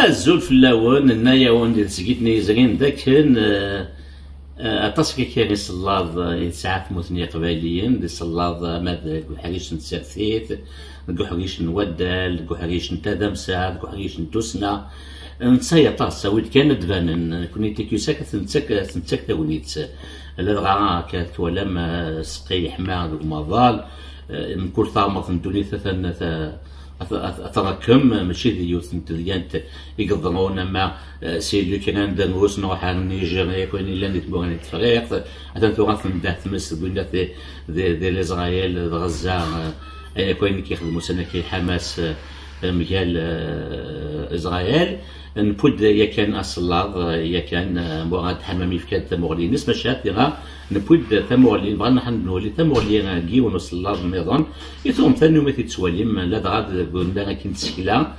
الزول في اللون النايا وندير سقيتني زغين ذاك اتصل كي صلاض يسعى موثني قبايليين دي صلاض ماد حريش نسرثيت حريش نودال حريش نتادمسا حريش نتوسنا نتصيا طاس ويد كان دفان كوني تيكيو ساكت نتسك تاونيت الغرا كانت ولما سقي حمار ومظال من كل ثامر ندوني أتراكم ماشي ديوث نتريانت يقدرون ما سيدو كان عندنا نروس نروح على نيجيريا كون إلا نتبغى نتفريق حتى تراث نداه تمس بنا دي الإسرائيل غزة كون كيخدموا سنة كي حماس مجال إسرائيل نبود يا كان أصلاض يا كان مراد حمامي في كانت مغلي نسمة شاترة نبود ثمولين بغانا حنا نولي ثمولين كي ونصلاض النظام يثوم ثاني ما تتسوليم لا دغاد قلنا كنت سكيلا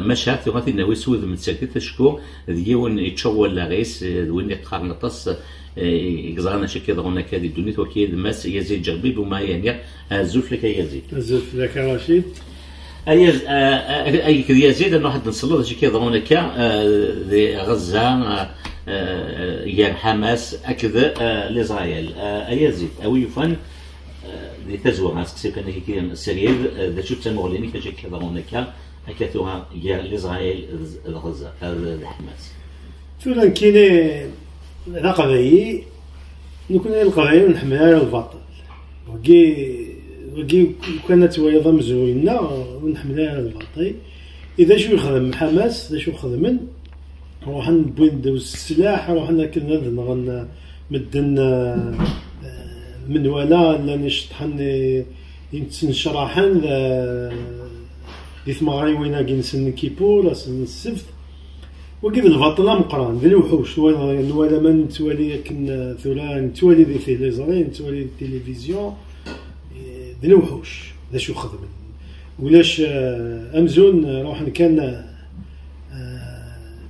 مشات غادي ناوي سود من ساكت شكو ديون يتشول لا غيس وين يقارن طس يقزرنا شي كيضرنا كادي الدنيا وكيد ماس يزيد جربي وما يعني الزوف لك يزيد الزوف لك رشيد اي كذا يزيد انه حد نصلوا شي كيضرنا كا غزه يا حماس اكذا لاسرائيل يزيد او يفن لتزوى ناس كسي كان كي سرير ذا شو تسموا لي كاجي كيضرنا كا هكذا يا لاسرائيل غزه حماس فلان كاين القضايا نكون القضايا نحملها الباطل وكي كانت ويضا مزوينة ونحملها الباطل اذا شو يخدم حماس اذا شو يخدمن روح نبوين ندوز السلاح روح كنا نغن مدن من ولا لا نشطحن ينشرحن دي ثماري وين كي نسن كيبور سن السبت وكيف الباطله مقران ذي الوحوش ولا من توالي كن ثولان توالي ذي تيليزرين توالي التلفزيون ذي الوحوش ذا شو خدم ولاش امزون روح كان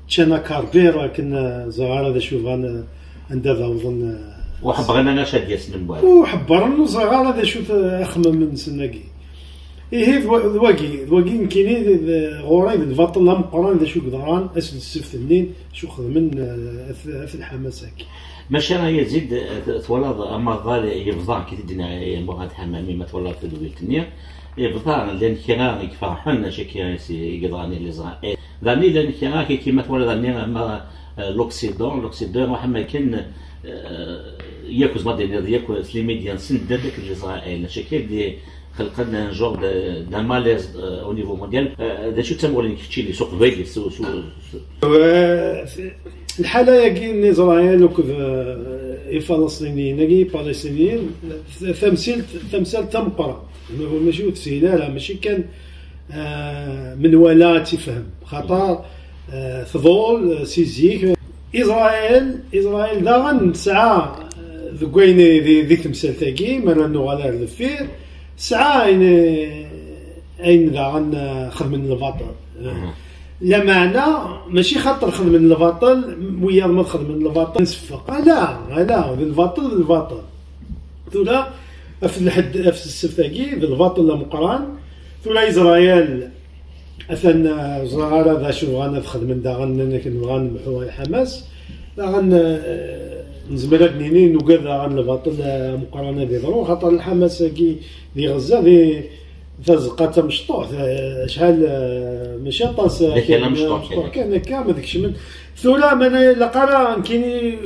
تشانا كاربيرا كنا زغاره ذا شو غانا عندها وظن وحبرنا نشاد ياسن بوال وحبرنا زغاره ذا شو اخمم من سناكي إيه ذواقي كاينين غوري الباطل لهم قران ذا شو قدران اسد السفت النين شو خدمن في الحماساك ماشي راه يزيد تولد اما ظال يفضل كي تدينا مراد حمامي ما تولد في دوله النية يفضل لان كنا يفرحنا شكي يقدراني لاسرائيل ذاني لان كنا كيما تولد النية اما لوكسيدون محمد كان ياكوز ما دير ياكوز لي ميديان سند داك لاسرائيل شكي دي خلقنا جور دان ماليز او نيفو مونديال دا شو تسموا لي كتشي سوق فيغي سو الحاله يا اسرائيل وكذا الفلسطينيين بالستينيين تمثال تمبرا ماشي تسهيله لا ماشي كان من ولا تفهم خطر فضول سيزيك اسرائيل داغن ساعه ذكوين ذي تمثال تاكي مرة نغالر الفير ساعة أين ذا خدم الباطل لا معنى ماشي خاطر خدم الباطل ويا ما خدم الباطل نصفق لا الباطل ثلا في الحد في السفتاكي الباطل لا مقران ثلا إسرائيل أثن زغارة ذا شو غانا خدم دا غنمحو الحماس لا غن نزمر بنينين وكذا عن الباطل مقارنة ذي ضرو خاطر الحماس كي ذي غزة ذي فزقات مشطوح شحال ماشي طاس كان كامل داكشي من ثولا من لقرا كاين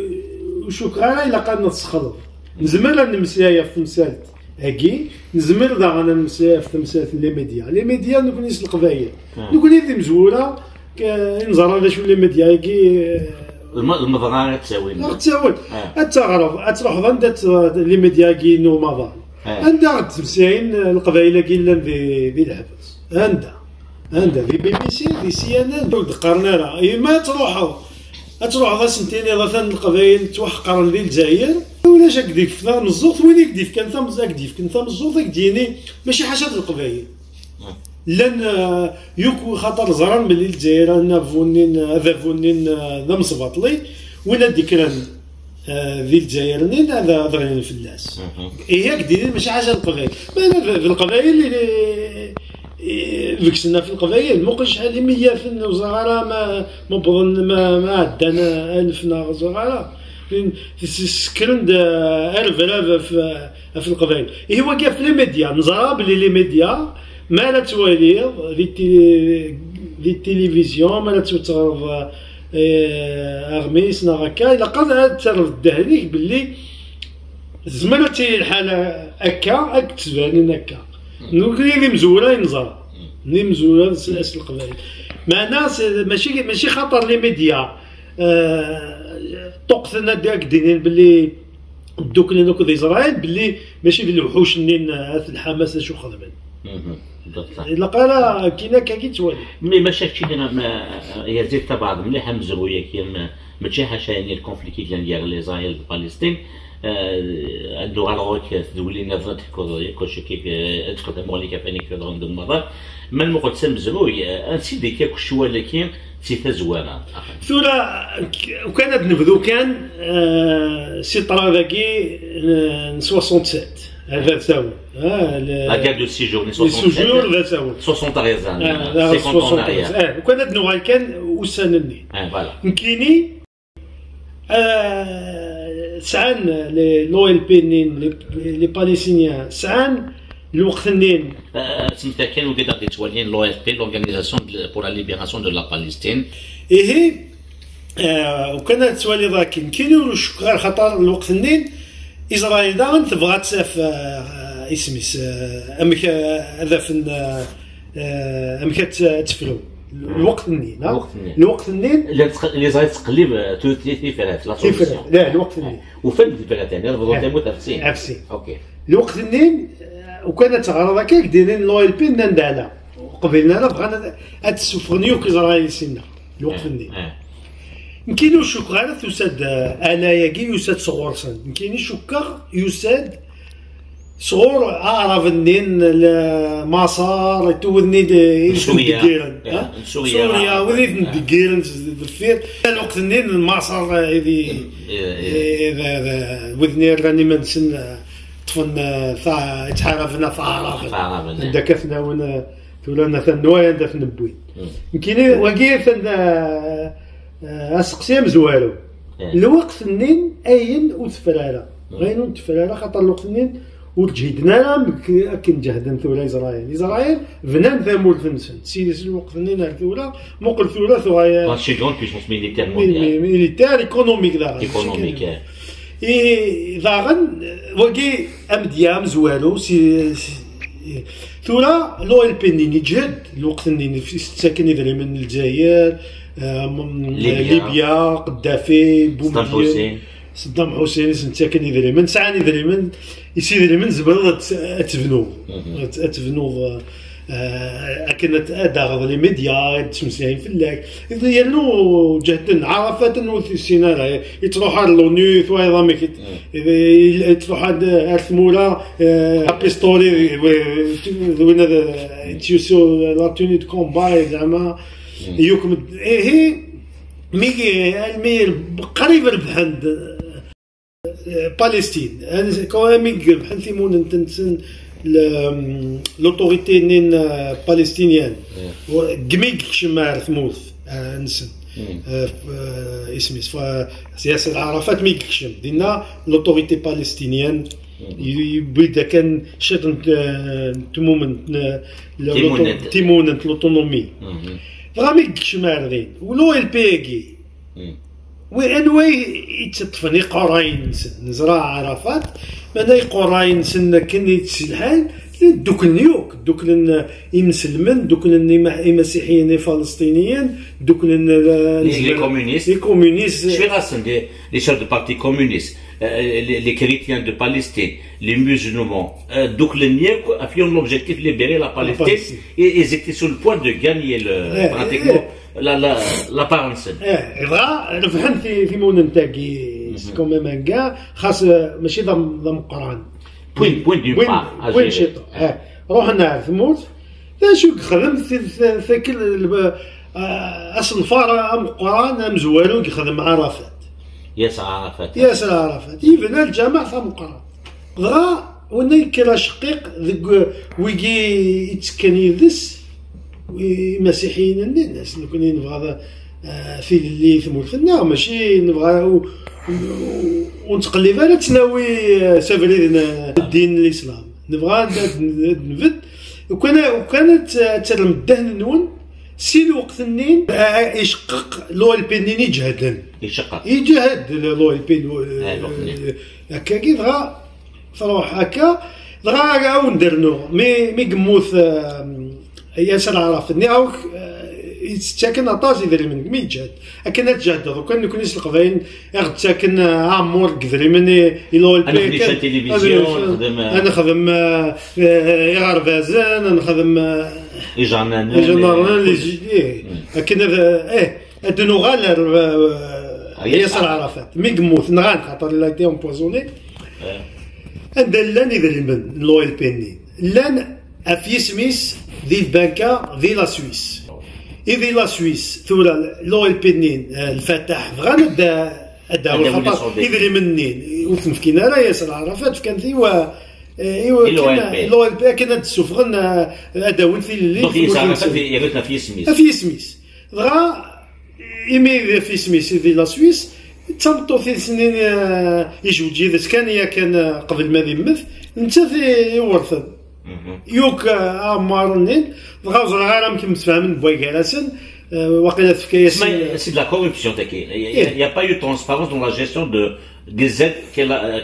وشكرا لقا نتسخلط نزمر نمسايا في تمثال هاكي نزمر ذا غانا نمسايا في تمثال لي ميديا نكون نيس القضايا نكون ذي مزوره نزرى هذا شو لي ميديا هاكي المضغانة تساوي التغرب تروح عندك لي ميديا كي نو مضان عندها تمسين القبائل كي ذي الحبس عندها في بي بي سي في سي ان ان قرنا راه ما تروح ذا سنتين ثلاثه القبائل توحقر ذي الجزائر ولا جاك ديك في الزوط وين يكديف كان ثم زاك ديف كان ثم الزوط ديني ماشي حاجه القبائل لان يوكو خاطر زران بلي الجزائر انا فونين ذا مصباطلي وين ديكران ذي الجزائر نين هذا ضرين فلاس هي كديرين ماشي حاجه القبائل في القبائل ذيك السنه في القبائل موقع شحال 100 في الوزاره ما بظن ما عندنا 1000 وزاره سكرند 1000 في القبائل. هو كاع في لي ميديا نزرى بلي لي ميديا ما لا توالي دي التلفزيون ما لا تغرض اغميس هكا الا قادر تعرف هذيك باللي زعما تي الحاله هكا تبان هكا اللي مزوره ينزر اللي مزوره سلاس القبائل مع ناس ماشي خاطر لي ميديا طقسنا داك دينين باللي دوك اللي ناكل اسرائيل باللي ماشي الوحوش نين الحماس شو خدمين الا قال كاينه كي توالي مي ما شفتش انا هي زيد بعض مليحه مزرويه كي ماشي حاشا يعني الكونفليكت ديال لي اسرائيل فلسطين اللغه الروك تدولي نظرت كلشي كيف ادخل مولي كفاني في عند المرات ما المقدسه مزروي انسيدي كاك شويه لكن سيتا زوانه ثورة وكانت نبذو كان سي طراغاكي 67 هذا تساوي لا كاد دو سيجور 67 وكانت نوغال كان وسنني فوالا نكيني سعان لو ال بي نين لي باليستينيان سعان الوقت النين سميتها كان وقدر تتوالين لو ال بي لورغانيزاسيون بور لا ليبيراسيون دو لا باليستين وكانت توالي ذاك كاينو شكر خاطر الوقت النين اسرائيل داغن تبغى تساف اسميس امك هذا في امك تفلو الوقت النين الوقت النين اللي زايد تقلب توتي فرات لا سوليسيون لا الوقت النين وفن الفرات يعني رفضوا تموت عفسين اوكي الوقت النين وكانت تغرض هكاك دايرين لو ال بي ندالا قبلنا لا بغانا هاد السفرنيوك اسرائيل سينا الوقت النين يمكن شكر يساد اناياكي يساد صغور سن يمكن شكر يساد صغور اعرف النين مسار تودني سوريا وليت ندقيرن بالفير الوقت النين المسار هذه وذني راني ما نسن طفن تعرفنا فعرف عندك ثناونا ثولانا ثنوايا عندك نبوي يمكن وقيف اسقسيام زوالو الوقت النين اين وتفرارا غينو تفرارا خاطر الوقت النين وتجهدنا كن جهدا ثولا اسرائيل فنان ثامول فنسن سيدي الوقت النين ثولا مقل ثولا ثوايا ماشي جون بيسونس ميليتير مونديال ميليتير ايكونوميك ايكونوميك ضاغن وكي امديام زوالو ثولا لو ال بي نين يجهد الوقت النين ساكن يدري من الجزائر ليبيا قدافي صدام حسين ساكن يدري من ساعه يدري من يصير من زبل تفنو كانت اداغ لي ميديا تمسيين في اللاك يلو جهدن عرفات انه في السيناريو يتروح على لونو ثواي ضامك يتروح على الثموله بيستولي وين هذا تيوسو لا توني دو كومبا زعما يوكم هي مي قريبه بحد فلسطين كوامي بحال ثيمون تنسن لوطوريتي نين باليستينيان كميك شمار ثموث نسن اسميس ياسر عرفات ميكشم دينا لوطوريتي باليستينيان يبدا كان شيطان تيموننت لوطونومي غاميك شمار ذين ولو البيكي وانوي يتطفني قراين نزرع عرفات انا قراين سن كني تسلحان دوك النيوك دوك المسلمين دوك المسيحيين الفلسطينيين دوك لي كومونيست شويه غاسن لي شيف دو بارتي كومونيست les chrétiens de Palestine, les musulmans, donc les niais affirment l'objectif de libérer la Palestine et ils étaient sur le point de gagner pratiquement l'apparence. إذا فهمت في موننتاكي كم من جا خاص ماشي ضم قرآن. بوين شيطان. روحنا ثموت لا شو خدمت في كل أصل فارا أم قرآن أم زوالو خدم عرفات. ياسر عرفات يبنى الجامع ثم قرا غا وانا كلا شقيق ذك ويجي يتسكن يدس مسيحيين الناس لو كنا نبغى في اللي ثمولتنا ماشي نبغى ونتقلب على تناوي سافرين الدين الاسلام نبغى نفد وكانت ترم الدهن نون سي الوقت النين يشقق لو البنين يجهد يجهد لو البين هكا كي دغا تروح هكا دغا عاون درنو مي قموث ياسر عرفتني او يتساكن عطاس يدري من مي يجهد اكن تجهد دوكا نكون القضاين ياخد ساكن عمور قدري من يلو البيت انا تلفزيون انا نخدم غربازان انا نخدم جورنال لي اكن ادنو غالر ياسر عرفات مي قموث نغان خاطر لا تي امبوزوني لان يدري من لو البيني لان في سميس ذي البنكه ذي لا سويس إذا لا سويس ثورة لو البنين الفتح بغانا دا خاطر إذا منين وتمكينا راه ياسر عرفات كان ثيوا لو البي كانت تسوفغن اداون في الليل دونك يسعرف يا في سميس في سميس دغا إيمي في سميس في لا سويس تمطو في سنين يجوجي إذا كان قبل ما يمث انت في يورثن يوك عمارنين دغا زرا يمكن متفاهمين بويكالاسن واقيلا تفكايس سي de la corruption تاكي il y a pas eu de transparence dans la gestion des aides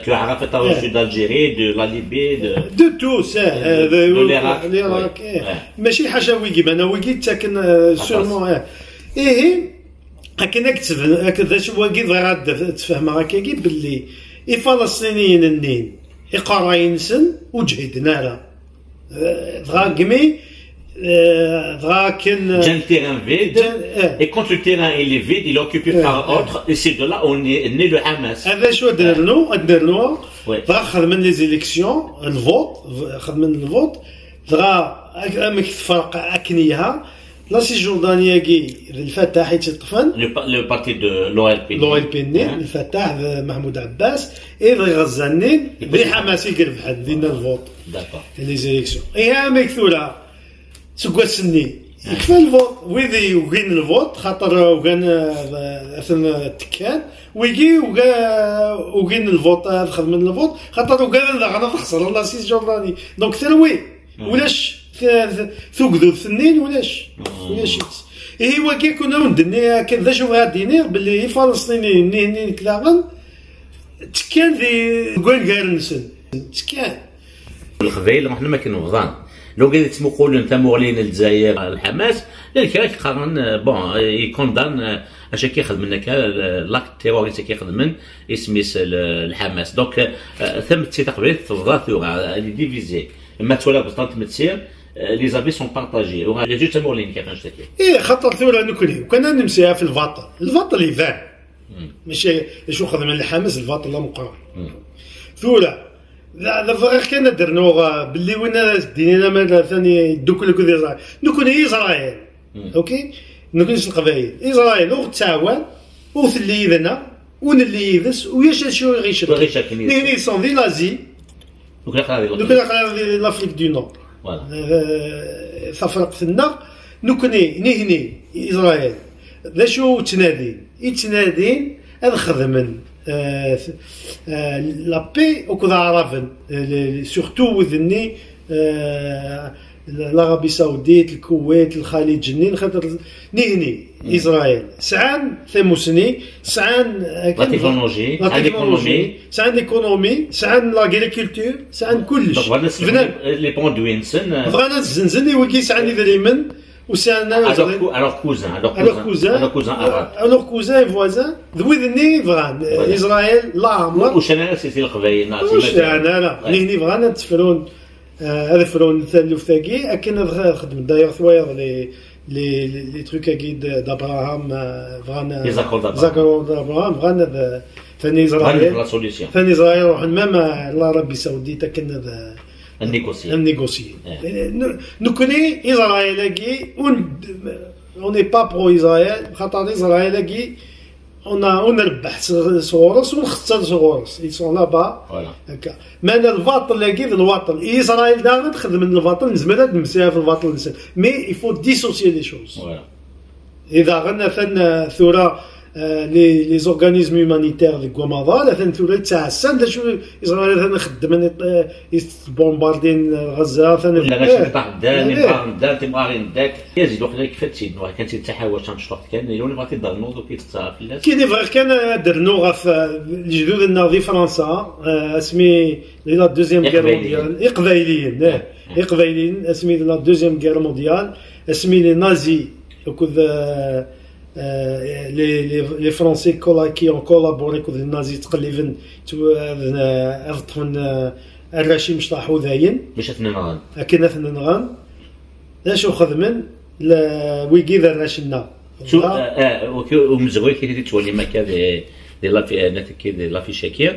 que Arafat a reçues d'Algérie, de la Libye, de tout ça, de l'Irak. ماشي حاجه ويكي انا ويكي تاكن سورمون ايه هكا نكتب هكذا شو واقي غاد تفهم هكا باللي الفلسطينيين النين يقراينسن وجهدنا لا دغا كمي دغا كان جان تيران فيد et quand le terrain il est vide il est occupé par autre et c'est de là on est né le Hamas هذا شو درنو دغا خدمن لي زيليكسيون الفوت خدمن الفوت دغا امك تفرق اكنيها لا سي جوردانيا كي الفتاح يتطفن لو بارتي دو لو ال بي الفتاح محمود عباس اي غزانين بلي حماسي قرب حد دينا الفوت داكور لي زيليكسيون اي مكثوله سكوا سني يكفى الفوت ويدي وين الفوت خاطر وكان اثن التكان ويجي وكاين الفوت خدم من الفوت خاطر وكان غادا تخسر لا سي جورداني دونك ثروي ولاش ثوكدو الثنين ولاش هو كي كنا ندني كذا شوف غاديني باللي فلسطيني ني كلاغن تكان في كون كارنسن تكان القبائل حنا ما كنوضان لو قال تمقولوا انت مغلين الجزائر الحماس لذلك قارن بون يكوندان اش كيخدم منك لاكت تيروريست كيخدم من اسميس الحماس دونك ثم سي تقبيل تفضل لي ديفيزي ما تولى بطنط متسير لي زافي سون بارطاجي وغادي جوج تمولين كيفاش تاكي ايه خاطر ثوره نكري وكان نمسيها في الفاط اللي فان ماشي شو خدم من الحماس الفاط لا مقرن ثوره لا فرق كان درنوغ باللي وين دينا ما ثاني دوك الكذا نكون اسرائيل اوكي نكون القبائل اسرائيل وتعاون وثلي يذنا ونلي يذس وياش شو غيش ني سون دي لازي دوك لافريك دو نور فوالا تفرق لنا نكوني نهني اسرائيل ذا شو تنادين هذا خدمن لا بي وكذا عرفن سورتو وذني العربية السعودية الكويت الخليج الجنين خاطر نهني اسرائيل سعان ثموسني سعان لا تكنولوجي سعان ليكونومي سعان لاغريكولتور سعان كلش لي بون دوينسن بغانا الزنزن وكي سعان يدريمن وسعنا alors cousin voisin ذوذني فغان اسرائيل لا عمر واش انا سي القبائل لا نهني فغانا تفرون هذا فرون ثالث ثاقي اكن خدم داير ثواير لي تروك اكيد دابراهام فغانا زاكور دابراهام فغانا ثاني اسرائيل ثاني اسرائيل روح مام العربية السعودية كنا النيغوسي نكوني اسرائيل كي اون ني با برو اسرائيل خاطر اسرائيل كي ونربح صغورس ونخسر صغورس يسون لابا هكا. مانا الباطل لاكي الباطل اسرائيل داغا تخدم من الباطل نزمر نمسيها في الباطل مي يفو ديسوسيي لي شوز. اذا غنا ثنا ثوره لي زورغانيزم هيومانيتير ديك كوماضا لا ثنا يتعسن شو اسرائيل ثنا خدم بومباردين غزه ثنا لا غاش نطاح داني دار تيمارين داك يزيدوا حنا كيف تسيد كان تيتحاول تنشطط كان يولي باغي تضرنو دوك يتصرف الناس كي فغ كان درنو غف الجدود في فرنسا اسمي لا دوزيام غير مونديال اقبايليين اسمي لا دوزيام غير مونديال اسمي لي نازي وكذا les Français qui ont collaboré avec les nazis تقريبا أفضل الرشيم شطحوا ذاين مش اثنين كنا اثنين غان لاش خدمن ويجي ذا راشنا شو ومزغوي كي تولي مكا دي لا في شاكير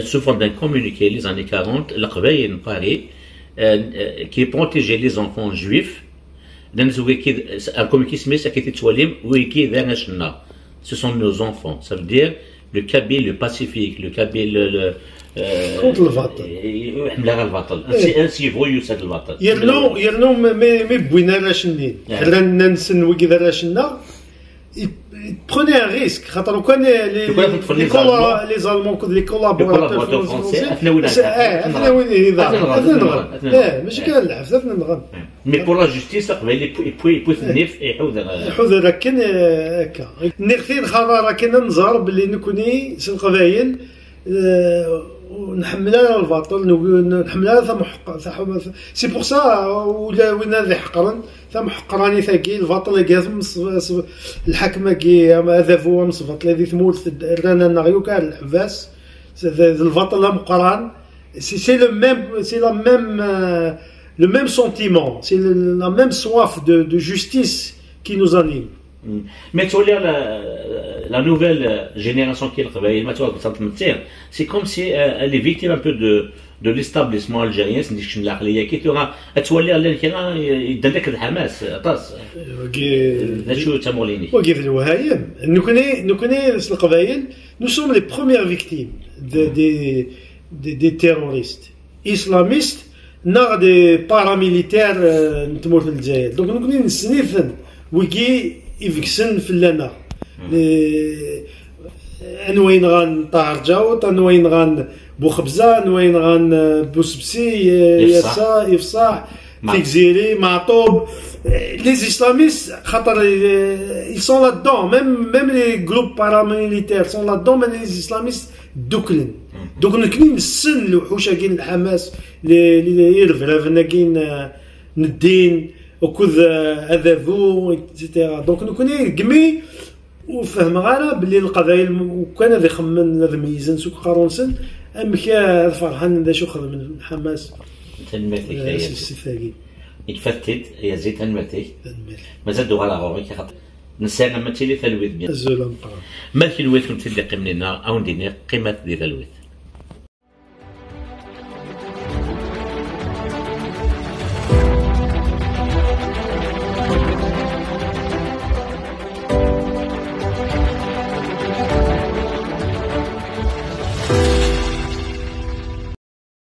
souvent d'un communiqué les années 40 القبائل باري qui protégeait les enfants juifs un communiqué smith qui était toilé wiki d'anachna ce sont nos enfants ça veut dire le Kabyle le Pacifique le Kabyle le contre le Vatal يحمل الباطل انسي فو يسد الباطل يرنو مي بوينا راشنين حنا نسن وكي راشنا prenez un risque خاطر كان لي زالمون كود لي كولابوراتور فرونسي اثنا وين لا ماشي كان نلعب اثنا نغن مي بور لا جوستيس قبل يبوي تنيف يحوذ لكن هكا نغثير خاطر كنا نزار باللي نكوني سن القبايل ونحملها الباطل نحملها ثم حق سي بور سا ولا وين هذا حقرا ثم حقراني ثاكي الباطل كازم الحكمه كي هذا هو مصفط الذي ثموت رانا نغيو كان الحباس الباطل مقران سي لو ميم سي لا ميم لو ميم سونتيمون سي لا ميم سواف دو جوستيس كي نوز انيم. Mais tu vois la nouvelle génération qui est le c'est comme si elle est victime un peu de l'établissement algérien, c'est-à-dire que l'Arléa qui tu vois là qui là il donne que le Hamas طاس لا شو تموليني وكيف الوهايم نكوني القبائل nous sommes les premières victimes des terroristes islamistes نار دي باراميليتير نتمور في الجزائر دونك نكوني نسنيثن وكي يفكسن في لنا انوين غان طارجاوط انوين غان بوخبزه انوين غان بوسبسي يسا يفصاح تيكزيري معطوب لي اسلاميست خاطر ils sont là-dedans même les groupes paramilitaires sont là-dedans mais les islamistes دوكلن دوك نكني نسن الوحوشه كاين الحماس اللي يرفرفنا كاين ندين وكذ اذاذو ايتترا دونك نكوني قمي وفهم غالا باللي القبائل وكان هذا يخمن هذا ميزان سوق قارونسن ام كا فرحان ذا شو خدم من حماس تنمتك يا السفاقي يتفتت يزيد تنمتك مازال دوغا لا غوري كي خاطر نسانا ما تيلي ثلويت بيان الزلم مالك الويت كنت تلقي مننا او ندير قيمه ديال الويت